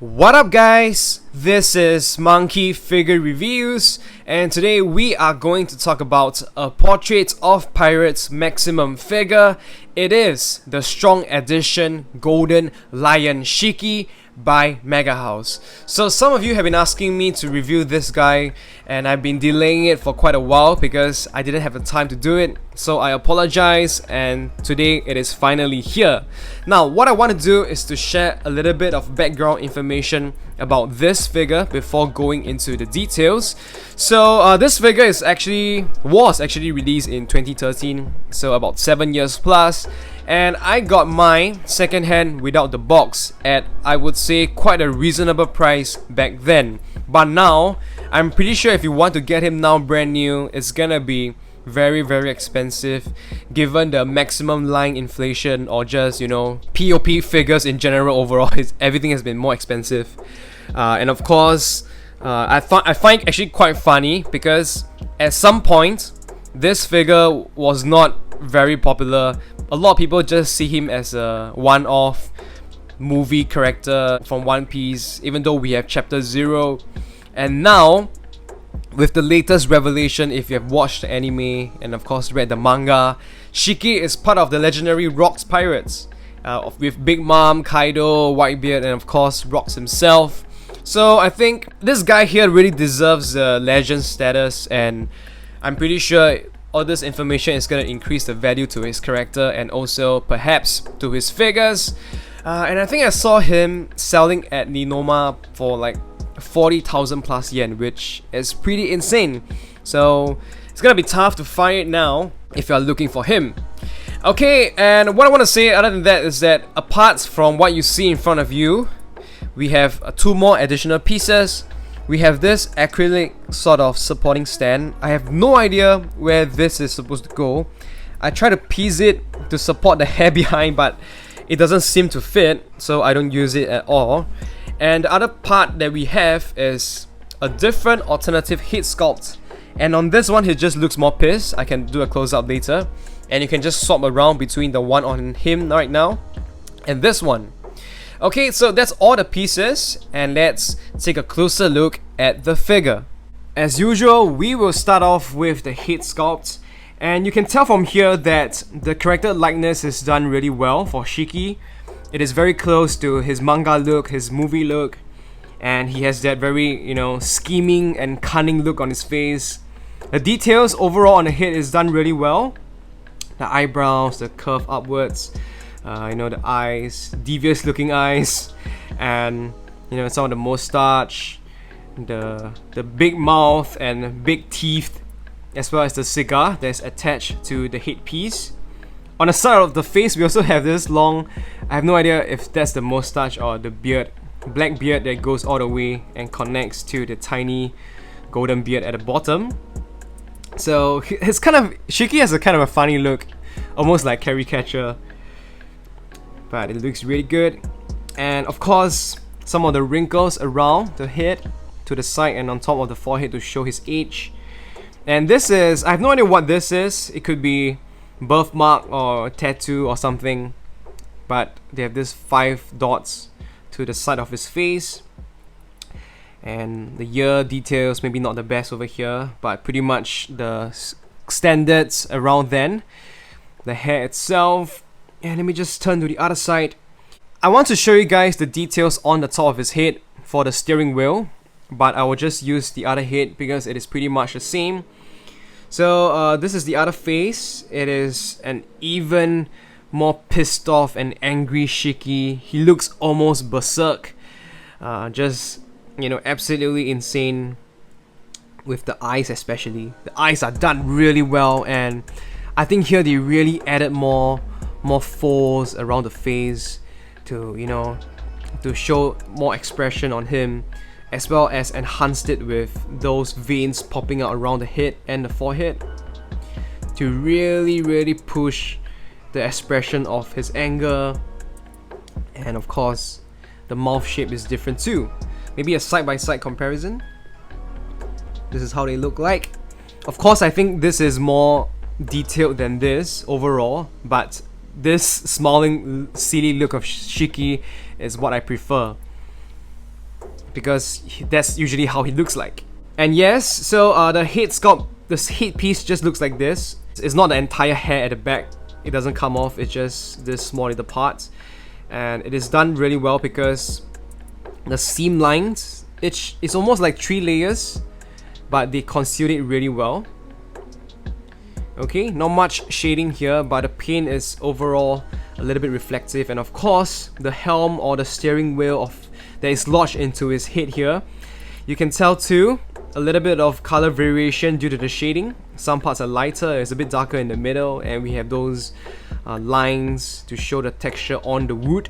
What up guys, this is Monkey Figure Reviews, and today we are going to talk about a Portrait of Pirates Maximum figure. It is the Strong Edition Golden Lion Shiki by MEGAHOUSE. So some of you have been asking me to review this guy, and I've been delaying it for quite a while because I didn't have the time to do it, so I apologize, and today it is finally here. Now what I want to do is to share a little bit of background information about this figure before going into the details. So this figure was actually released in 2013, so about 7 years plus, and I got mine secondhand without the box at, I would say, quite a reasonable price back then. But now I'm pretty sure if you want to get him now brand new, it's gonna be very expensive given the maximum line inflation, or just, you know, P.O.P figures in general. Overall, everything has been more expensive, and of course I find actually quite funny because at some point this figure was not very popular. A lot of people just see him as a one-off movie character from One Piece, even though we have chapter 0. And now with the latest revelation, if you have watched the anime and of course read the manga, Shiki is part of the legendary Rocks Pirates, with Big Mom, Kaido, Whitebeard, and of course Rocks himself. So I think this guy here really deserves the legend status, and I'm pretty sure all this information is going to increase the value to his character and also perhaps to his figures. And I think I saw him selling at Ninoma for like 40,000 plus yen, which is pretty insane. So it's gonna be tough to find it now if you're looking for him. Okay, and what I want to say other than that is that apart from what you see in front of you, we have two more additional pieces. We have this acrylic sort of supporting stand. I have no idea where this is supposed to go. I try to piece it to support the hair behind, but it doesn't seem to fit, so I don't use it at all. And the other part that we have is a different alternative head sculpt, and on this one he just looks more pissed. I can do a close-up later, and you can just swap around between the one on him right now and this one. Okay, so that's all the pieces, and let's take a closer look at the figure. As usual, we will start off with the head sculpt, and you can tell from here that the character likeness is done really well for Shiki. It is very close to his manga look, his movie look, and he has that very, you know, scheming and cunning look on his face. The details overall on the head is done really well. The eyebrows, the curve upwards, you know, the eyes, devious looking eyes, and you know, some of the mustache, the big mouth and big teeth, as well as the cigar that's attached to the headpiece. On the side of the face, we also have this long, I have no idea if that's the mustache or the beard, black beard that goes all the way and connects to the tiny golden beard at the bottom. So it's kind of, Shiki has a kind of a funny look, almost like caricature, but it looks really good. And of course, some of the wrinkles around the head, to the side and on top of the forehead to show his age. And this is, I have no idea what this is. It could be birthmark or tattoo or something, but they have this 5 dots to the side of his face, and the ear details maybe not the best over here, but pretty much the standards around then. The hair itself, and let me just turn to the other side. I want to show you guys the details on the top of his head for the steering wheel, but I will just use the other head because it is pretty much the same. So this is the other face. It is an even more pissed off and angry Shiki. He looks almost berserk, just, you know, absolutely insane with the eyes. Especially the eyes are done really well, and I think here they really added more folds around the face to, you know, to show more expression on him, as well as enhanced it with those veins popping out around the head and the forehead to really push the expression of his anger. And of course, the mouth shape is different too. Maybe a side-by-side comparison. This is how they look like. Of course, I think this is more detailed than this overall, but this smiling, silly look of Shiki is what I prefer. because that's usually how he looks like. And yes, so the head sculpt, this headpiece just looks like this. It's not the entire hair at the back, it doesn't come off, it's just this small little part. And it is done really well because the seam lines, it's almost like 3 layers, but they concealed it really well. Okay, not much shading here, but the paint is overall a little bit reflective. And of course, the helm or the steering wheel that is lodged into his head here, you can tell too, a little bit of color variation due to the shading. Some parts are lighter, it's a bit darker in the middle, and we have those lines to show the texture on the wood.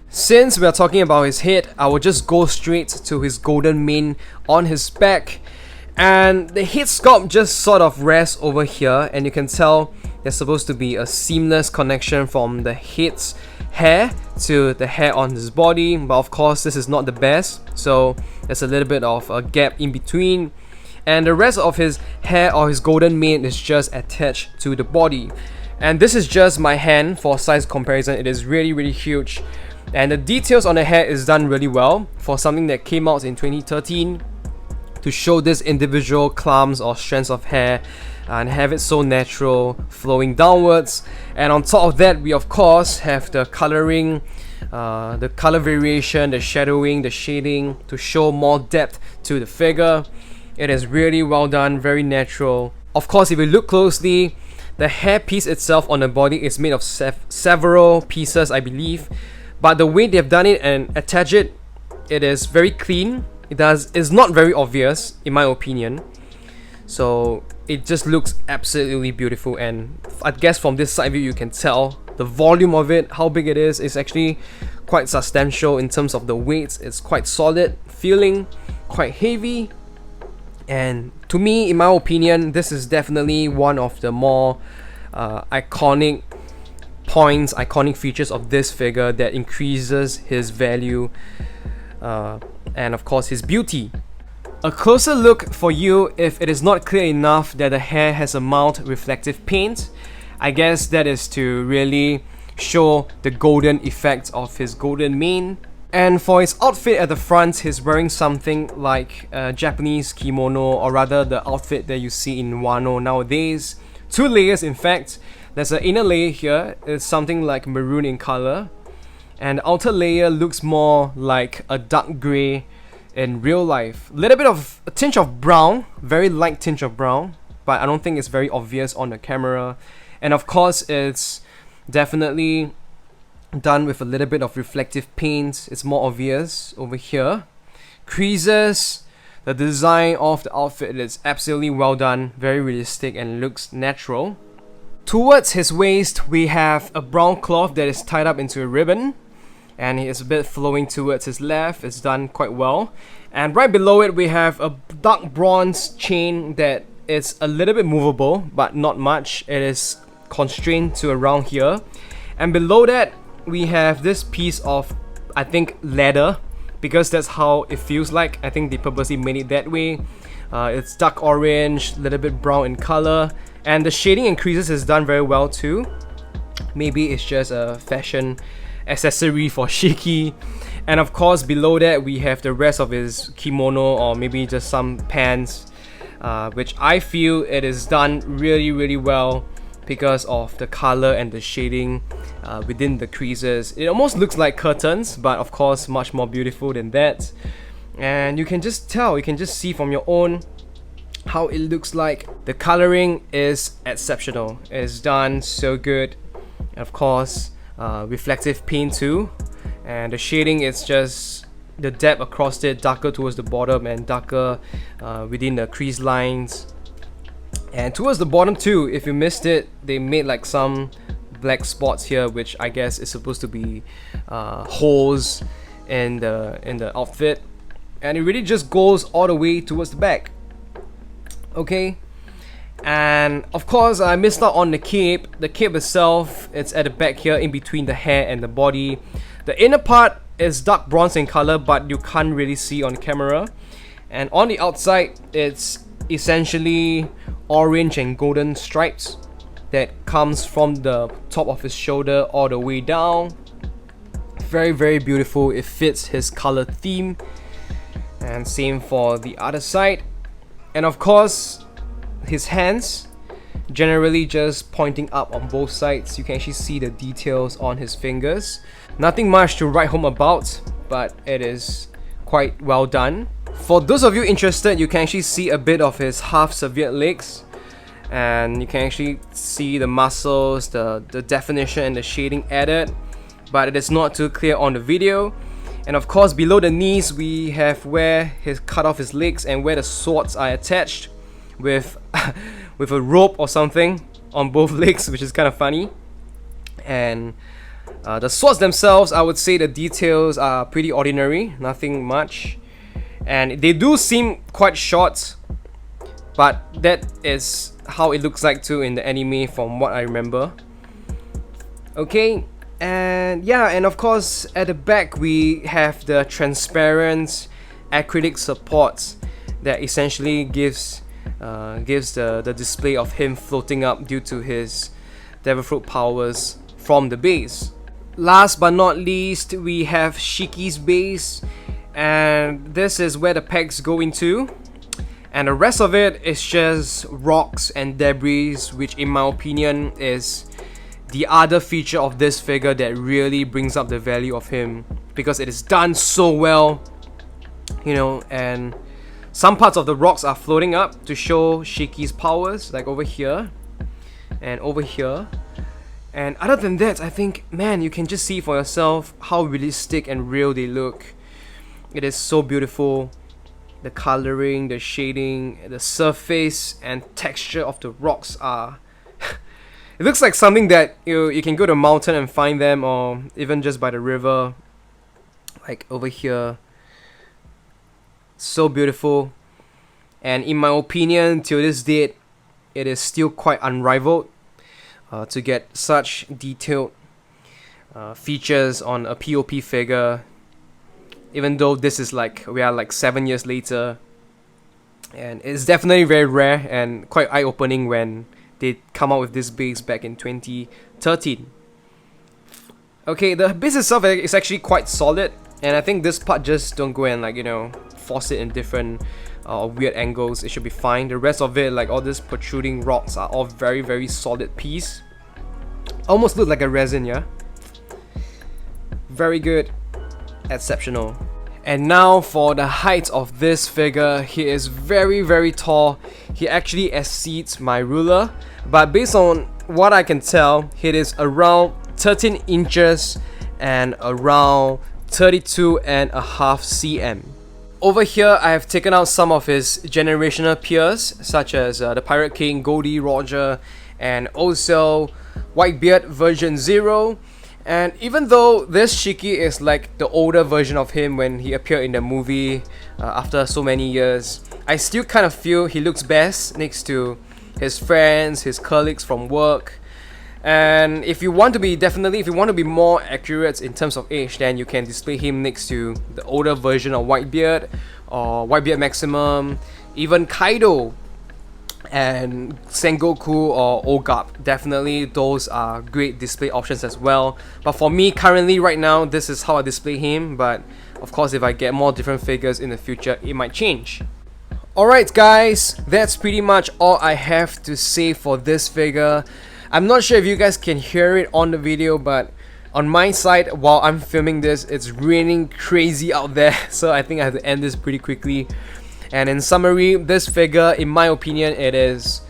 Since we are talking about his head, I will just go straight to his golden mane on his back. And the head sculpt just sort of rests over here, and you can tell there's supposed to be a seamless connection from the head's hair to the hair on his body, but of course this is not the best, so there's a little bit of a gap in between, and the rest of his hair or his golden mane is just attached to the body. And this is just my hand for size comparison. It is really huge, and the details on the hair is done really well for something that came out in 2013, to show this individual clumps or strands of hair and have it so natural, flowing downwards. And on top of that, we of course have the coloring, the color variation, the shadowing, the shading to show more depth to the figure. It is really well done, very natural. Of course, if you look closely, the hair piece itself on the body is made of several pieces, I believe, but the way they've done it and attach it, it is very clean. It's not very obvious in my opinion, so it just looks absolutely beautiful. And I guess from this side view you can tell the volume of it, how big it is actually quite substantial in terms of the weight. It's quite solid feeling, quite heavy, and to me, in my opinion, this is definitely one of the more iconic points, iconic features of this figure that increases his value and of course his beauty. A closer look for you if it is not clear enough that the hair has a mild reflective paint. I guess that is to really show the golden effect of his golden mane. And for his outfit at the front, he's wearing something like a Japanese kimono, or rather the outfit that you see in Wano nowadays. 2 layers in fact. There's an inner layer here, it's something like maroon in color, and the outer layer looks more like a dark grey in real life. Little bit of a tinge of brown, very light tinge of brown, but I don't think it's very obvious on the camera. And of course it's definitely done with a little bit of reflective paint. It's more obvious over here. Creases, the design of the outfit is absolutely well done, very realistic and looks natural. Towards his waist, we have a brown cloth that is tied up into a ribbon, and it's a bit flowing towards his left. It's done quite well. And right below it, we have a dark bronze chain that is a little bit movable, but not much. It is constrained to around here. And below that, we have this piece of, I think, leather, because that's how it feels like. I think they purposely made it that way. It's dark orange, a little bit brown in color, and the shading and creases is done very well too. Maybe it's just a fashion accessory for Shiki. And of course below that we have the rest of his kimono, or maybe just some pants, which I feel it is done really well because of the color and the shading within the creases. It almost looks like curtains, but of course much more beautiful than that. And you can just tell, you can just see from your own how it looks like. The coloring is exceptional. It's done so good. And of course, reflective paint too. And the shading is just the depth across it, darker towards the bottom and darker within the crease lines. And towards the bottom too, if you missed it, they made like some black spots here, which I guess is supposed to be holes in the outfit. And it really just goes all the way towards the back. Okay, and of course I missed out on the cape. The cape itself, it's at the back here in between the hair and the body. The inner part is dark bronze in color, but you can't really see on camera. And on the outside, it's essentially orange and golden stripes that comes from the top of his shoulder all the way down. Very beautiful. It fits his color theme, and same for the other side. And of course, his hands generally just pointing up on both sides. You can actually see the details on his fingers. Nothing much to write home about, but it is quite well done. For those of you interested, you can actually see a bit of his half severed legs, and you can actually see the muscles, the definition and the shading added, but it is not too clear on the video. And of course, below the knees we have where he's cut off his legs and where the swords are attached with with a rope or something on both legs, which is kind of funny. And the swords themselves, I would say the details are pretty ordinary, nothing much, and they do seem quite short, but that is how it looks like too in the anime from what I remember. Okay, and yeah, and of course at the back we have the transparent acrylic supports that essentially gives the display of him floating up due to his devil fruit powers from the base. Last but not least, we have Shiki's base, and this is where the pegs go into, and the rest of it is just rocks and debris, which in my opinion is the other feature of this figure that really brings up the value of him, because it is done so well, you know. And some parts of the rocks are floating up to show Shiki's powers, like over here and over here. And other than that, I think, man, you can just see for yourself how realistic and real they look. It is so beautiful. The coloring, the shading, the surface and texture of the rocks are it looks like something that you can go to a mountain and find them, or even just by the river, like over here. So beautiful. And in my opinion, till this date, it is still quite unrivaled to get such detailed features on a P.O.P figure, even though this is we are like 7 years later. And it's definitely very rare and quite eye-opening when they come out with this base back in 2013. Okay, the base itself is actually quite solid, and I think this part just don't go and force it in different weird angles. It should be fine. The rest of it, like all these protruding rocks, are all very solid piece. Almost look like a resin, yeah? Very good. Exceptional. And now for the height of this figure. He is very tall. He actually exceeds my ruler, but based on what I can tell, he is around 13 inches and around 32.5 cm. Over here I have taken out some of his generational peers, such as the Pirate King, Goldie, Roger, and also Whitebeard version 0. And even though this Shiki is like the older version of him when he appeared in the movie after so many years, I still kind of feel he looks best next to his friends, his colleagues from work. And if you want to be more accurate in terms of age, then you can display him next to the older version of Whitebeard or Whitebeard Maximum, even Kaido and Sengoku or Ogap. Definitely those are great display options as well. But for me currently right now, this is how I display him, but of course if I get more different figures in the future, it might change. Alright guys, that's pretty much all I have to say for this figure. I'm not sure if you guys can hear it on the video, but on my side, while I'm filming this, it's raining crazy out there, so I think I have to end this pretty quickly. And in summary, this figure, in my opinion, it is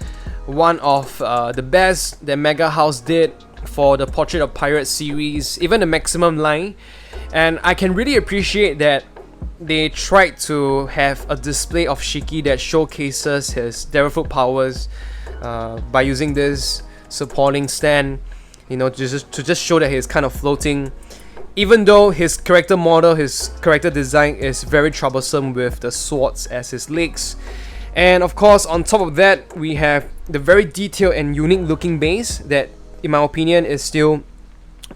one of the best that MEGAHOUSE did for the Portrait of Pirates series, even the Maximum line. And I can really appreciate that they tried to have a display of Shiki that showcases his devil fruit powers by using this supporting stand, to just show that he's kind of floating. Even though his character model, his character design is very troublesome with the swords as his legs. And of course, on top of that, we have the very detailed and unique looking base that, in my opinion, is still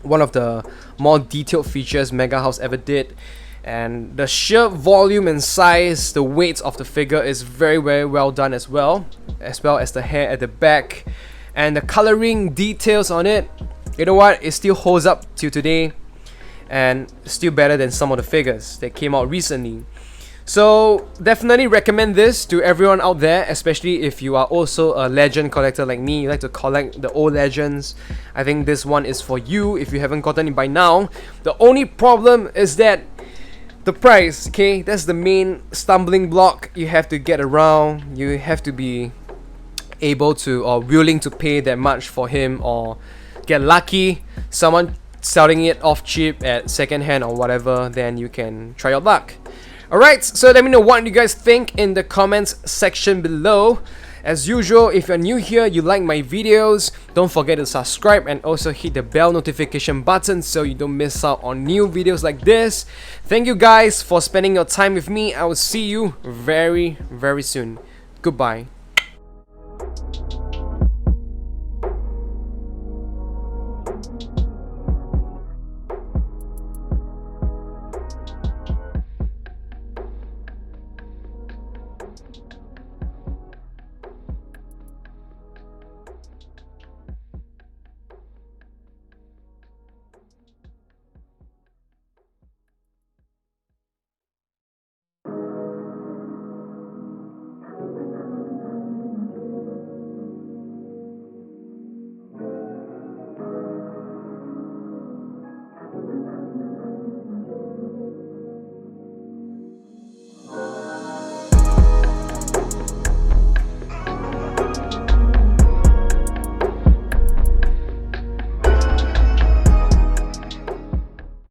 one of the more detailed features MEGAHOUSE ever did. And the sheer volume and size, the weight of the figure is very well done as well as the hair at the back. And the coloring details on it, you know what, it still holds up till today. and still better than some of the figures that came out recently. So definitely recommend this to everyone out there, especially if you are also a legend collector like me. You like to collect the old legends. I think this one is for you if you haven't gotten it by now. The only problem is that the price, okay? That's the main stumbling block. You have to get around. You have to be able to or willing to pay that much for him, or get lucky, someone selling it off cheap at second hand or whatever, then you can try your luck. Alright, so let me know what you guys think in the comments section below. As usual, if you're new here, you like my videos, don't forget to subscribe and also hit the bell notification button so you don't miss out on new videos like this. Thank you guys for spending your time with me. I will see you very, very soon. Goodbye.